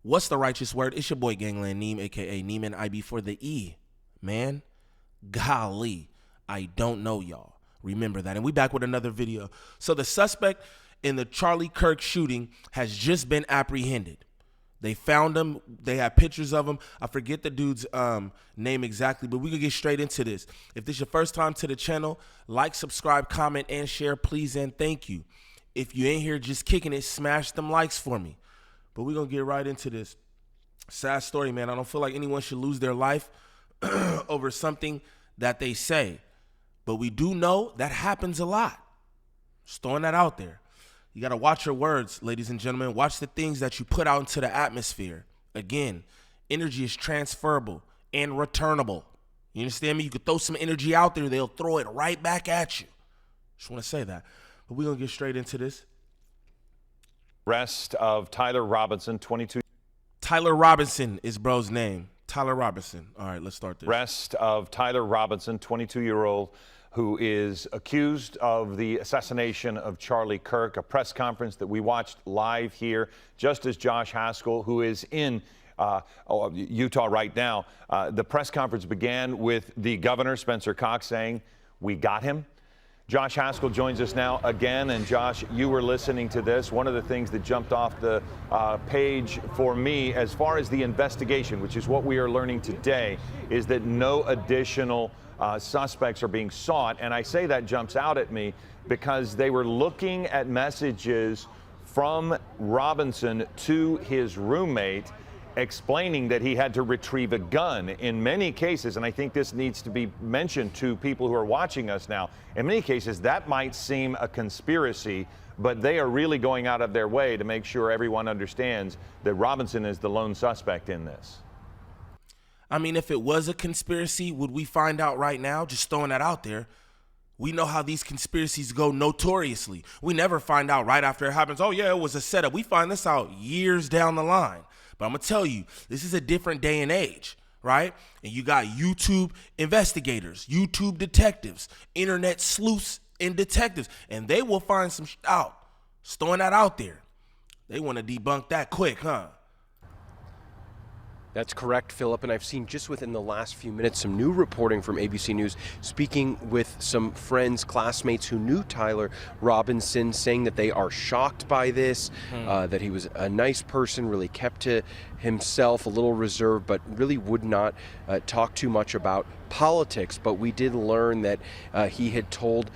What's the righteous word? It's your boy Gangland Neem, aka Neiman IB for the E. Man, golly, I don't know, y'all. Remember that. And we back with another video. So the suspect in the Charlie Kirk shooting has just been apprehended. They found him. They have pictures of him. I forget the dude's name exactly, but we can get straight into this. If this is your first time to the channel, like, subscribe, comment, and share, please, and thank you. If you in here just kicking it, smash them likes for me. But we're going to get right into this. Sad story, man. I don't feel like anyone should lose their life over something that they say. But we do know that happens a lot. Just throwing that out there. You got to watch your words, ladies and gentlemen. Watch the things that you put out into the atmosphere. Again, energy is transferable and returnable. You understand me? You could throw some energy out there. They'll throw it right back at you. Just want to say that. But we're going to get straight into this. Arrest of Tyler Robinson, 22. Tyler Robinson is bro's name. Tyler Robinson. All right, let's start this. Arrest of Tyler Robinson, 22-year-old, who is accused of the assassination of Charlie Kirk, a press conference that we watched live here, just as Josh Haskell, who is in Utah right now. The press conference began with the governor, Spencer Cox, saying, "We got him." Josh Haskell joins us now again, and Josh, you were listening to this. One of the things that jumped off the page for me as far as the investigation, which is what we are learning today, is that no additional suspects are being sought. And I say that jumps out at me because they were looking at messages from Robinson to his roommate explaining that he had to retrieve a gun. In many cases, and I think this needs to be mentioned to people who are watching us now, in many cases that might seem a conspiracy, but they are really going out of their way to make sure everyone understands that Robinson is the lone suspect in this. I mean, if it was a conspiracy, would we find out right now? Just throwing that out there. We know how these conspiracies go notoriously. We never find out right after it happens, oh yeah, it was a setup. We find this out years down the line. But I'm going to tell you, this is a different day and age, right? And you got YouTube investigators, YouTube detectives, internet sleuths and detectives, and they will find some out. Just throwing that out there. They want to debunk that quick, huh? That's correct, Philip, and I've seen just within the last few minutes some new reporting from ABC News, speaking with some friends, classmates who knew Tyler Robinson, saying that they are shocked by this, that he was a nice person, really kept to himself, a little reserved, but really would not talk too much about politics. But we did learn that he had told,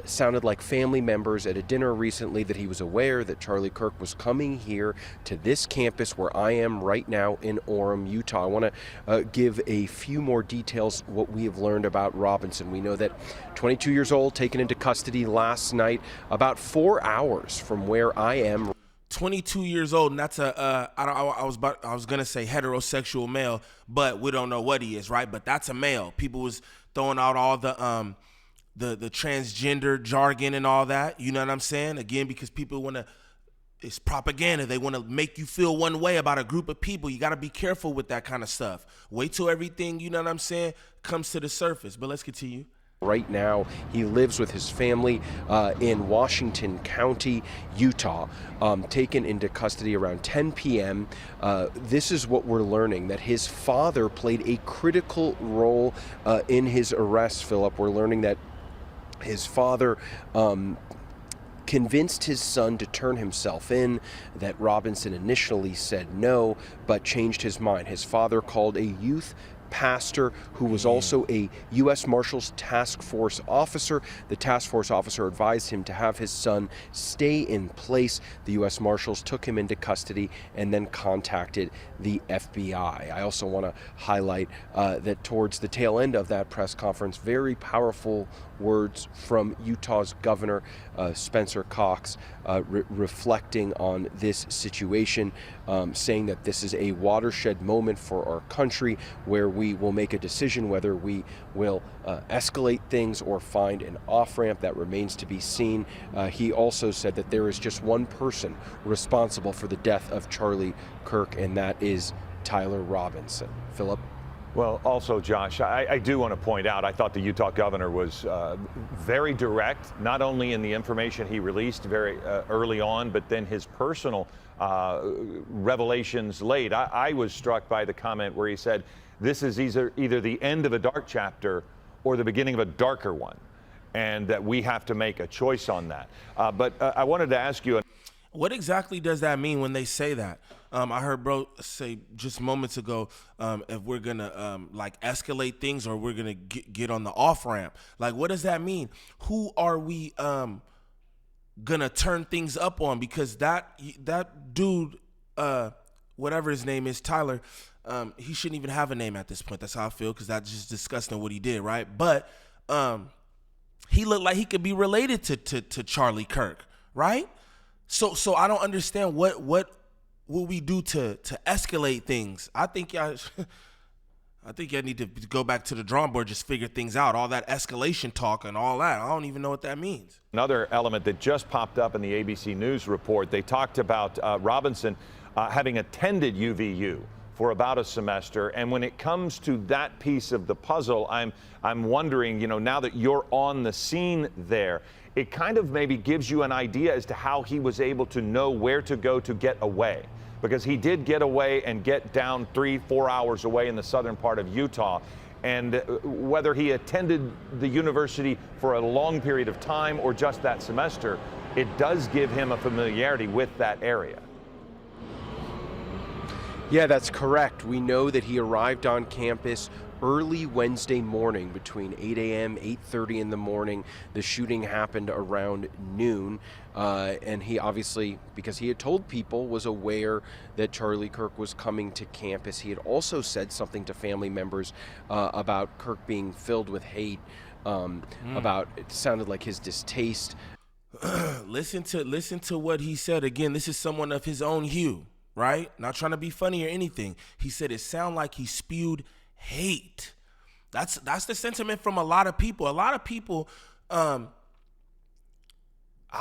sounded like family members at a dinner recently, that he was aware that Charlie Kirk was coming here to this campus where I am right now in Orem, Utah. I want to give a few more details what we have learned about Robinson. We know that 22 years old, taken into custody last night, about 4 hours from where I am. 22 years old, and that's I was gonna say heterosexual male, but we don't know what he is, right? But that's a male. People was throwing out all the transgender jargon and all that. You know what I'm saying? Again, because people want to, it's propaganda. They want to make you feel one way about a group of people. You got to be careful with that kind of stuff. Wait till everything, you know what I'm saying, comes to the surface. But let's continue. Right now, he lives with his family in Washington County, Utah, taken into custody around 10 p.m. This is what we're learning, that his father played a critical role in his arrest, Philip. We're learning that his father convinced his son to turn himself in, that Robinson initially said no, but changed his mind. His father called a youth pastor who was also a U.S. Marshals Task Force officer. The task force officer advised him to have his son stay in place. The U.S. Marshals took him into custody and then contacted the FBI. I also want to highlight that towards the tail end of that press conference, very powerful words from Utah's governor, Spencer Cox, reflecting on this situation, saying that this is a watershed moment for our country where we will make a decision whether we will escalate things or find an off-ramp. That remains to be seen. He also said that there is just one person responsible for the death of Charlie Kirk, and that is Tyler Robinson. Philip? Well, also, Josh, I do want to point out, I thought the Utah governor was very direct, not only in the information he released very early on, but then his personal revelations late. I was struck by the comment where he said, this is either the end of a dark chapter or the beginning of a darker one, and that we have to make a choice on that. But I wanted to ask you. What exactly does that mean when they say that? I heard bro say just moments ago, if we're gonna like escalate things or we're gonna get on the off ramp. Like, what does that mean? Who are we gonna turn things up on? Because that dude, whatever his name is, Tyler, he shouldn't even have a name at this point. That's how I feel, because that's just disgusting what he did, right? But he looked like he could be related to Charlie Kirk, right? So I don't understand what will we do to escalate things. I think y'all need to go back to the drawing board, just figure things out. All that escalation talk and all that, I don't even know what that means. Another element that just popped up in the ABC News report, they talked about Robinson having attended UVU for about a semester. And when it comes to that piece of the puzzle, I'm wondering, now that you're on the scene there, it kind of maybe gives you an idea as to how he was able to know where to go to get away. Because he did get away and get down 3-4 hours away in the southern part of Utah. And whether he attended the university for a long period of time or just that semester, it does give him a familiarity with that area. Yeah, that's correct. We know that he arrived on campus early Wednesday morning between 8 a.m., 8:30 in the morning. The shooting happened around noon. And he obviously, because he had told people, was aware that Charlie Kirk was coming to campus. He had also said something to family members about Kirk being filled with hate, about, it sounded like his distaste. Listen to what he said. Again, this is someone of his own hue, right? Not trying to be funny or anything. He said it sounded like he spewed hate. That's the sentiment from a lot of people. A lot of people, I'll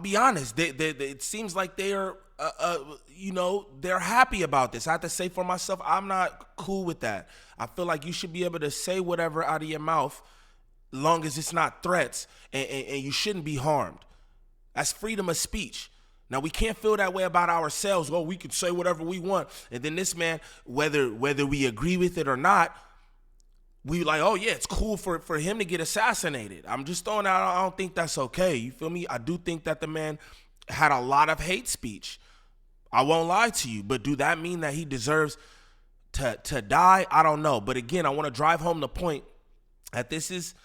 be honest, it seems like they are, they're happy about this. I have to say for myself, I'm not cool with that. I feel like you should be able to say whatever out of your mouth, long as it's not threats, and you shouldn't be harmed. That's freedom of speech. Now, we can't feel that way about ourselves. Oh, we can say whatever we want. And then this man, whether we agree with it or not, we like, oh, yeah, it's cool for him to get assassinated. I'm just throwing out, I don't think that's okay. You feel me? I do think that the man had a lot of hate speech. I won't lie to you. But do that mean that he deserves to die? I don't know. But again, I want to drive home the point that this is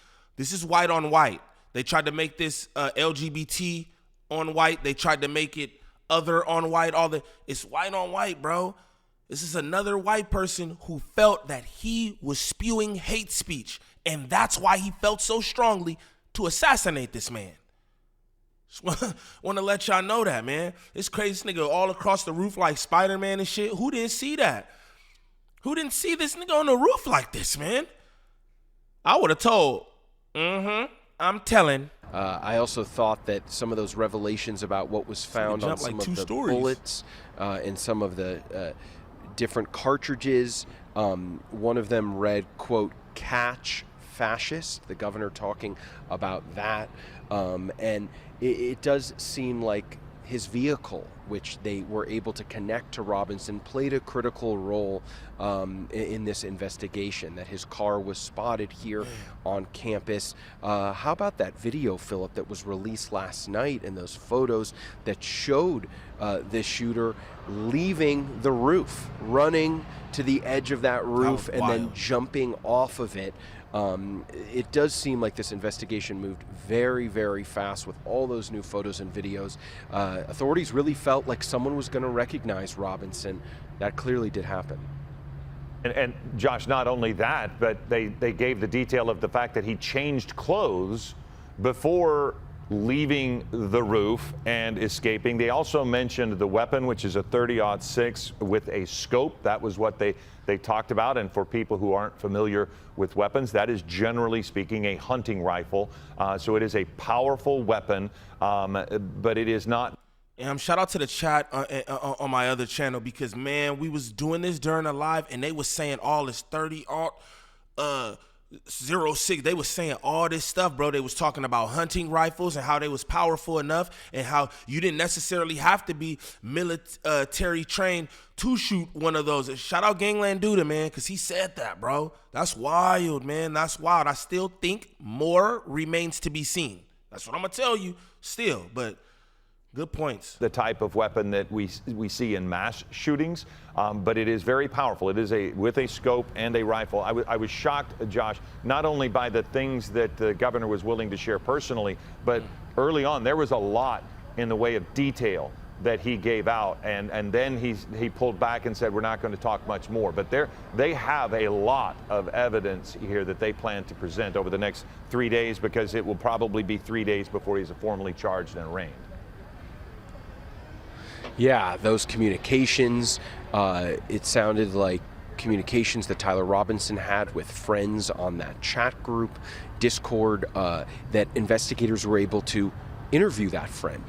white on white. They tried to make this LGBT on white. They tried to make it other on white. It's white on white, bro. This is another white person who felt that he was spewing hate speech, and that's why he felt so strongly to assassinate this man. Just want to let y'all know that, man. This crazy nigga all across the roof like Spider-Man and shit. Who didn't see that? Who didn't see this nigga on the roof like this, man? I would have told. I'm telling. I also thought that some of those revelations about what was found on some of the bullets and some of the different cartridges, one of them read, quote, "catch fascist," the governor talking about that. And it does seem like his vehicle, which they were able to connect to Robinson, played a critical role in this investigation, that his car was spotted here on campus. How about that video, Philip, that was released last night, and those photos that showed this shooter leaving the roof, running to the edge of that roof and then jumping off of it? It does seem like this investigation moved very, very fast with all those new photos and videos. Authorities really felt like someone was going to recognize Robinson. That clearly did happen. And Josh, not only that, but they gave the detail of the fact that he changed clothes before leaving the roof and escaping. They also mentioned the weapon, which is a .30-06 with a scope. That was what they talked about. And for people who aren't familiar with weapons, that is generally speaking a hunting rifle. So it is a powerful weapon, but it is not. Shout out to the chat on my other channel, because, man, we was doing this during the live and they was saying all this 30-aught '06. They was saying all this stuff, bro. They was talking about hunting rifles and how they was powerful enough and how you didn't necessarily have to be military trained to shoot one of those. Shout out Gangland Duda, man, because he said that, bro. That's wild, man. That's wild. I still think more remains to be seen. That's what I'm going to tell you still, but good points. The type of weapon that we see in mass shootings, but it is very powerful. It is with a scope and a rifle. I was shocked, Josh, not only by the things that the governor was willing to share personally, but early on there was a lot in the way of detail that he gave out, and then he pulled back and said we're not going to talk much more. But they have a lot of evidence here that they plan to present over the next 3 days, because it will probably be 3 days before he's formally charged and arraigned. Yeah, those communications, it sounded like communications that Tyler Robinson had with friends on that chat group, Discord, that investigators were able to interview that friend,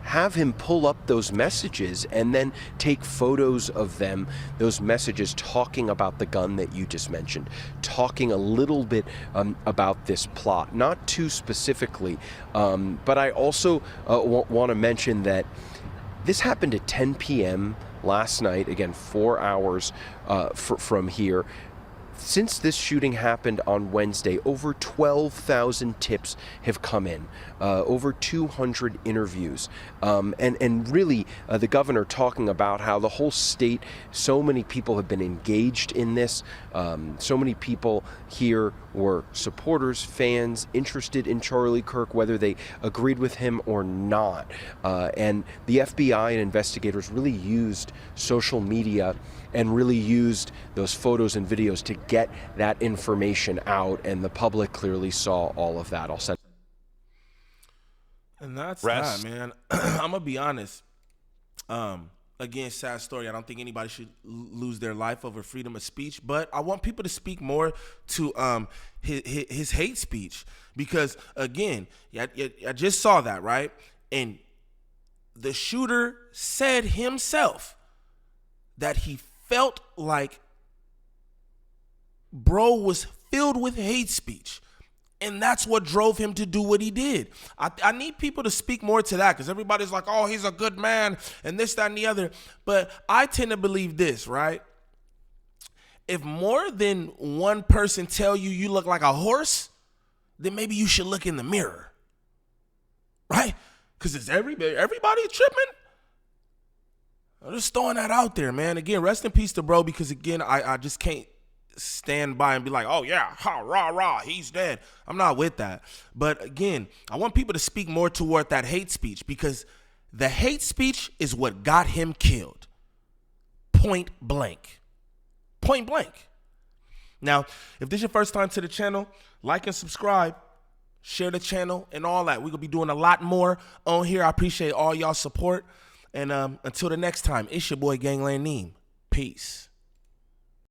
have him pull up those messages, and then take photos of them, those messages talking about the gun that you just mentioned, talking a little bit about this plot, not too specifically, but I also want to mention that this happened at 10 p.m. last night, again, 4 hours from here. Since this shooting happened on Wednesday, over 12,000 tips have come in, over 200 interviews, and really the governor talking about how the whole state, so many people have been engaged in this, so many people here were supporters, fans, interested in Charlie Kirk, whether they agreed with him or not, and the FBI and investigators really used social media and really used those photos and videos to get that information out, and the public clearly saw all of that. I'll send. And that's that, man. I'm gonna be honest. Again, sad story. I don't think anybody should lose their life over freedom of speech, but I want people to speak more to his hate speech, because again, I just saw that, right? And the shooter said himself that he felt like bro was filled with hate speech, and that's what drove him to do what he did. I need people to speak more to that, because everybody's like, oh, he's a good man and this, that, and the other. But I tend to believe this, right? If more than one person tell you you look like a horse, then maybe you should look in the mirror, right? Because it's everybody tripping. I'm just throwing that out there, man. Again, rest in peace to bro, because again, I just can't stand by and be like, oh yeah, ha, rah, rah, he's dead. I'm not with that. But again, I want people to speak more toward that hate speech, because the hate speech is what got him killed. Point blank. Point blank. Now, if this is your first time to the channel, like and subscribe, share the channel and all that. We're going to be doing a lot more on here. I appreciate all y'all support. And until the next time, it's your boy Gangland Neem. Peace.